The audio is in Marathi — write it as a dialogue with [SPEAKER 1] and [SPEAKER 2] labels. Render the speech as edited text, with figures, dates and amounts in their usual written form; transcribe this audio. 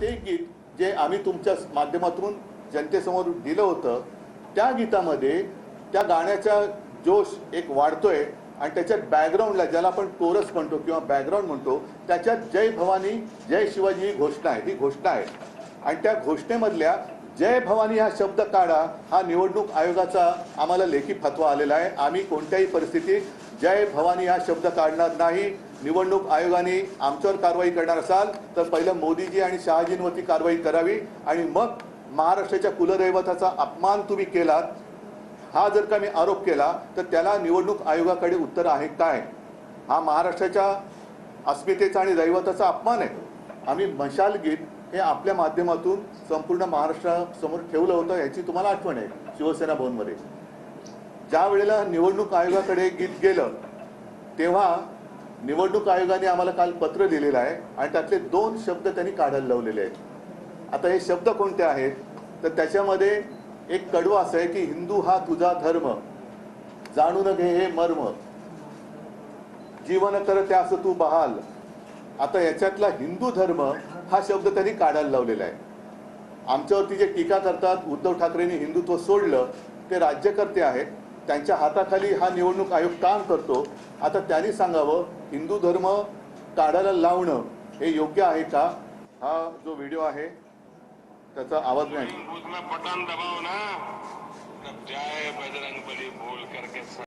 [SPEAKER 1] ते गीत जे आम्ही तुमच्या माध्यमातून जनतेसमोर दिलं होतं, त्या गीतामध्ये त्या गाण्याचा जोश एक वाढतोय आणि त्याच्यात बॅकग्राऊंडला, ज्याला आपण कोरस म्हणतो किंवा बॅकग्राऊंड म्हणतो, त्याच्यात जय भवानी जय शिवाजी ही घोषणा आहे, ही घोषणा आहे. आणि त्या घोषणेमधल्या जय भवानी हा शब्द काढा हा निवडणूक आयोगाचा आम्हाला लेखी फतवा आलेला आहे. आम्ही कोणत्याही परिस्थितीत जय भवानी हा शब्द काढणार नाही. निवडणूक आयोगाने आमच्यावर कारवाई करणार असाल तर पहिलं मोदीजी आणि शहाजींवरती कारवाई करावी आणि मग महाराष्ट्राच्या कुलदैवताचा अपमान तुम्ही केलात हा जर का मी आरोप केला तर त्याला निवडणूक आयोगाकडे उत्तर आहे काय? हा महाराष्ट्राच्या अस्मितेचा आणि दैवताचा अपमान आहे. आम्ही मशाल गीत हे आपल्या माध्यमातून संपूर्ण महाराष्ट्रासमोर ठेवलं होतं, याची तुम्हाला आठवण आहे. शिवसेना भवनमध्ये ज्या वेळेला निवडणूक आयोगाकडे गीत गेलं तेव्हा निवडणूक आयोगाने आम्हाला काल पत्र दिलेलं आहे आणि त्यातले 2 शब्द त्यांनी काढायला लावलेले आहेत. आता हे शब्द कोणते आहेत तर त्याच्यामध्ये एक कडवं असं आहे की हिंदू हा तुझा धर्म, जाणून घे हे मर्म, जीवन कर त्यास तू बहाल. आता याच्यातला हिंदू धर्म हा शब्द त्यांनी काढायला लावलेला आहे. आमच्यावरती जे टीका करतात उद्धव ठाकरेंनी हिंदुत्व सोडलं, ते राज्यकर्ते आहेत, त्यांच्या हाताखाली हा निवडणूक आयोग काम करतो. आता त्यांनी सांगावं हिंदू धर्म काढायला लावणं हे योग्य आहे का? हा जो व्हिडिओ आहे त्याचा आवाज नाही.
[SPEAKER 2] बटन दबाव ना, जय बजरंग बली बोल करके